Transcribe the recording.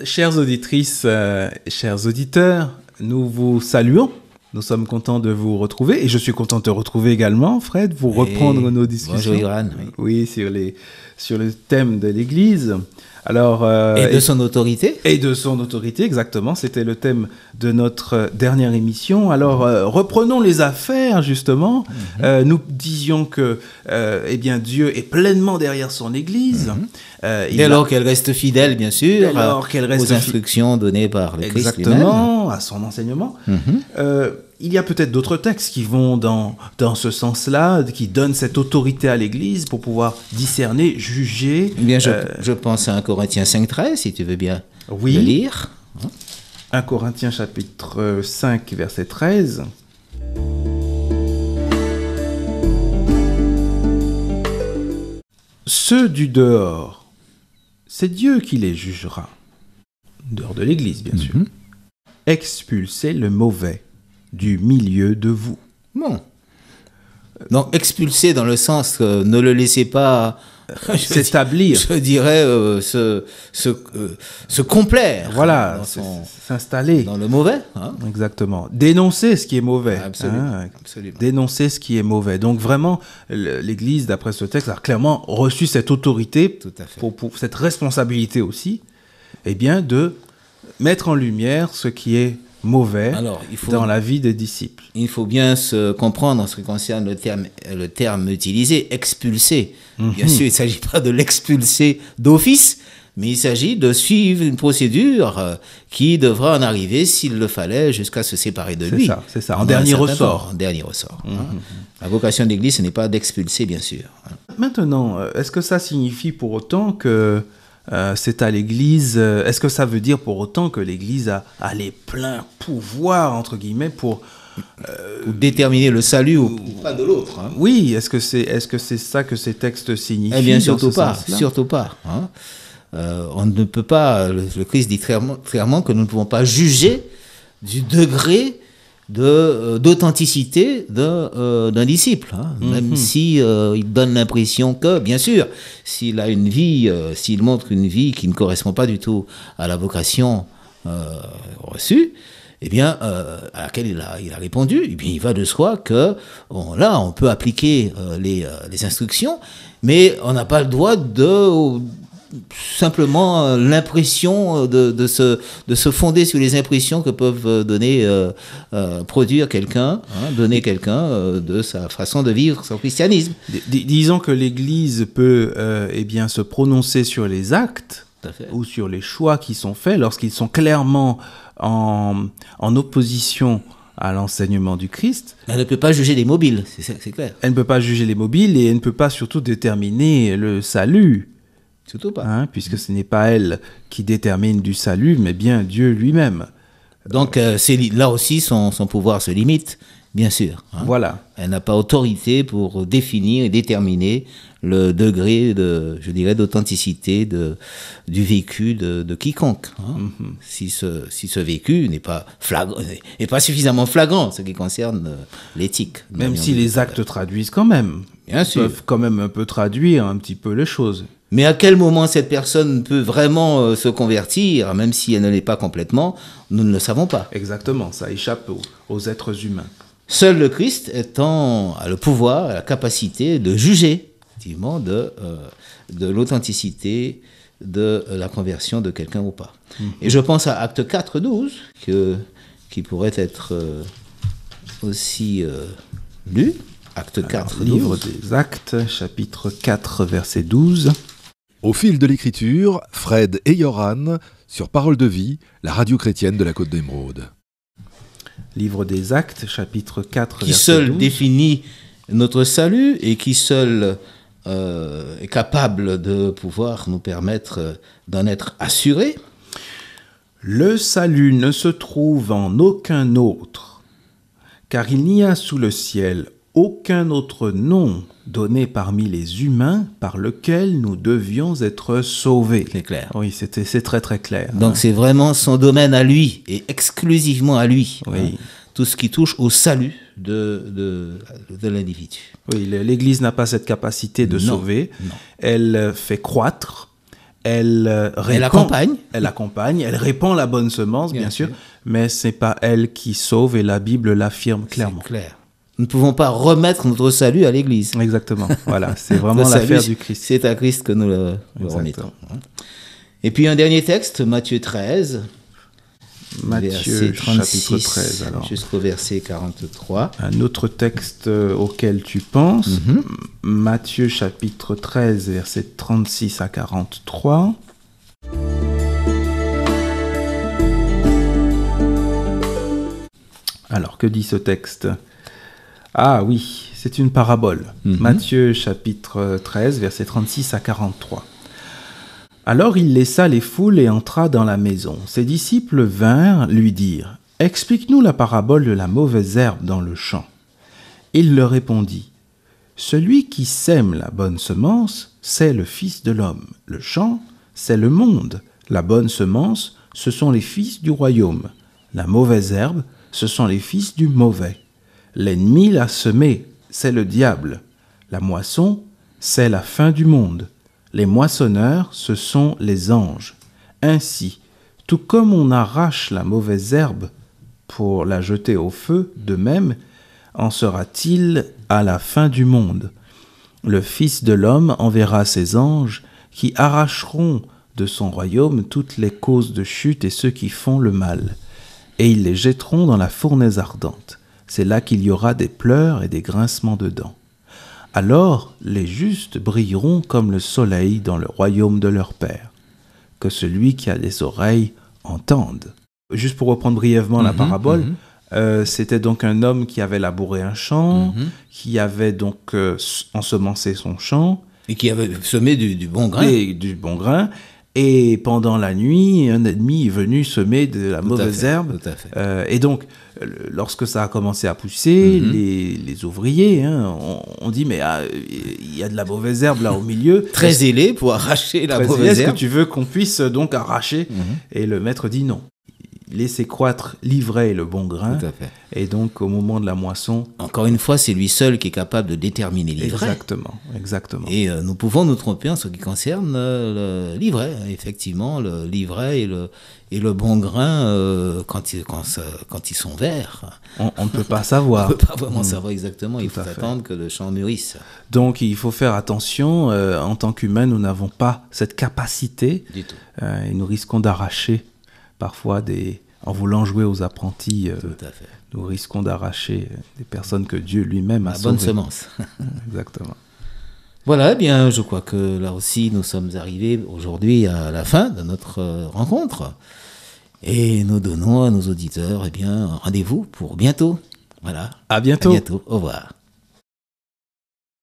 chères auditrices, chers auditeurs, nous vous saluons. Nous sommes contents de vous retrouver et je suis content de te retrouver également, Fred, pour reprendre nos discussions. Bonjour Yoran. Oui, sur le thème de l'Église. Alors, et de son autorité. Et de son autorité, exactement. C'était le thème de notre dernière émission. Alors, reprenons les affaires, justement. Nous disions que eh bien, Dieu est pleinement derrière son Église. Dès lors qu'elle reste fidèle, bien sûr, aux instructions données par le Christ lui-même. Exactement, à son enseignement. Il y a peut-être d'autres textes qui vont dans ce sens-là, qui donnent cette autorité à l'Église pour pouvoir discerner, juger. Eh bien, je pense à 1 Corinthiens 5,13, si tu veux bien le lire. 1 Corinthiens chapitre 5, verset 13. Ceux du dehors, c'est Dieu qui les jugera. Dehors de l'Église, bien sûr. Expulsez le mauvais du milieu de vous. Bon. Donc, expulser dans le sens que ne le laissez pas s'établir. Je dirais se complaire. Voilà, s'installer. Dans le mauvais. Hein. Exactement. Dénoncer ce qui est mauvais. Absolument. Absolument. Dénoncer ce qui est mauvais. Donc vraiment, l'Église, d'après ce texte, a clairement reçu cette autorité, tout à fait. Pour cette responsabilité aussi, eh bien, de mettre en lumière ce qui est mauvais dans la vie des disciples. Il faut bien se comprendre en ce qui concerne le terme utilisé, expulser. Bien sûr, il ne s'agit pas de l'expulser d'office, mais il s'agit de suivre une procédure qui devra en arriver, s'il le fallait, jusqu'à se séparer de lui. C'est ça, en dernier ressort. La vocation de l'Église, ce n'est pas d'expulser, bien sûr. Maintenant, est-ce que ça signifie pour autant que c'est à l'Église, est-ce que ça veut dire pour autant que l'Église a les pleins pouvoirs, entre guillemets, pour déterminer le salut ou pas de l'autre. Hein. Oui, est-ce que c'est ça que ces textes signifient? Eh bien, surtout pas. Hein. On ne peut pas, le Christ dit clairement que nous ne pouvons pas juger du degré d'authenticité d'un disciple, hein. Même si il donne l'impression que, bien sûr, s'il a une vie, s'il montre une vie qui ne correspond pas du tout à la vocation reçue, eh bien, à laquelle il a répondu, eh bien, il va de soi que là, on peut appliquer les instructions, mais on n'a pas le droit de simplement l'impression de se fonder sur les impressions que peuvent produire quelqu'un, donner quelqu'un de sa façon de vivre son christianisme. Disons que l'Église peut eh bien, se prononcer sur les actes ou sur les choix qui sont faits lorsqu'ils sont clairement en opposition à l'enseignement du Christ. Elle ne peut pas juger les mobiles, c'est clair. Elle ne peut pas juger les mobiles et elle ne peut pas surtout déterminer le salut. Surtout pas. Puisque ce n'est pas elle qui détermine du salut, mais bien Dieu lui-même. Donc là aussi, son pouvoir se limite, bien sûr. Hein. Voilà. Elle n'a pas autorité pour définir et déterminer le degré d'authenticité du vécu de quiconque. Hein. Si ce vécu n'est pas suffisamment flagrant, ce qui concerne l'éthique. Même si les actes traduisent quand même. Bien sûr. Peuvent quand même un peu traduire un petit peu les choses. Mais à quel moment cette personne peut vraiment se convertir, même si elle ne l'est pas complètement, nous ne le savons pas. Exactement, ça échappe aux êtres humains. Seul le Christ a le pouvoir, la capacité de juger, effectivement, de l'authenticité de la conversion de quelqu'un ou pas. Et je pense à Acte 4, 12, qui pourrait être aussi lu. Acte 4, livre des Actes, chapitre 4, verset 12. Au fil de l'écriture, Fred et Yoran, sur Parole de vie, la radio chrétienne de la Côte d'Émeraude. Livre des Actes, chapitre 4, qui verset 12. Qui seul définit notre salut et qui seul est capable de pouvoir nous permettre d'en être assurés. Le salut ne se trouve en aucun autre, car il n'y a sous le ciel aucun autre nom donné parmi les humains par lequel nous devions être sauvés. C'est clair. Oui, c'est très très clair. Donc c'est vraiment son domaine à lui, et exclusivement à lui. Oui. Tout ce qui touche au salut de l'individu. Oui, l'Église n'a pas cette capacité de sauver. Non. Elle fait croître, elle répand, elle accompagne, elle répand la bonne semence, bien sûr, mais c'est pas elle qui sauve, et la Bible l'affirme clairement. C'est clair. Nous ne pouvons pas remettre notre salut à l'Église. Exactement, voilà, c'est vraiment l'affaire du Christ. C'est à Christ que nous le remettons. Et puis un dernier texte, Matthieu 13, Matthieu 36, chapitre 13, alors. Jusqu'au verset 43. Un autre texte auquel tu penses, Matthieu chapitre 13, versets 36 à 43. Alors, que dit ce texte ? Ah oui, c'est une parabole. Matthieu chapitre 13, versets 36 à 43. Alors il laissa les foules et entra dans la maison. Ses disciples vinrent lui dire : « Explique-nous la parabole de la mauvaise herbe dans le champ. » Il leur répondit : « Celui qui sème la bonne semence, c'est le Fils de l'homme. Le champ, c'est le monde. La bonne semence, ce sont les fils du royaume. La mauvaise herbe, ce sont les fils du mauvais. L'ennemi l'a semé, c'est le diable. La moisson, c'est la fin du monde. Les moissonneurs, ce sont les anges. Ainsi, tout comme on arrache la mauvaise herbe pour la jeter au feu, de même en sera-t-il à la fin du monde. Le Fils de l'homme enverra ses anges qui arracheront de son royaume toutes les causes de chute et ceux qui font le mal, et ils les jetteront dans la fournaise ardente. C'est là qu'il y aura des pleurs et des grincements de dents. Alors les justes brilleront comme le soleil dans le royaume de leur Père. Que celui qui a des oreilles entende. » Juste pour reprendre brièvement la parabole, c'était donc un homme qui avait labouré un champ, qui avait donc ensemencé son champ. Et qui avait semé du bon grain. Et du bon grain. Et pendant la nuit, un ennemi est venu semer de la mauvaise herbe. Tout à fait. Et donc, lorsque ça a commencé à pousser, les ouvriers ont dit, mais il y a de la mauvaise herbe là au milieu. Très zélé pour arracher la mauvaise herbe. Est-ce que tu veux qu'on puisse donc arracher ? Et le maître dit non. Laissez croître l'ivraie et le bon grain. Tout à fait. Et donc, au moment de la moisson... Encore une fois, c'est lui seul qui est capable de déterminer l'ivraie. Exactement. Et nous pouvons nous tromper en ce qui concerne l'ivraie. Effectivement, l'ivraie et le bon grain, quand ils sont verts... On ne peut pas savoir. On ne peut pas vraiment savoir exactement. Il faut attendre que le champ mûrisse. Donc, il faut faire attention. En tant qu'humains, nous n'avons pas cette capacité. Du tout. Et nous risquons d'arracher parfois en voulant jouer aux apprentis, nous risquons d'arracher des personnes que Dieu lui-même a sauvées. La bonne semence. Exactement. Voilà, eh bien, je crois que là aussi, nous sommes arrivés aujourd'hui à la fin de notre rencontre. Et nous donnons à nos auditeurs, eh bien, rendez-vous pour bientôt. Voilà. À bientôt. À bientôt. Au revoir.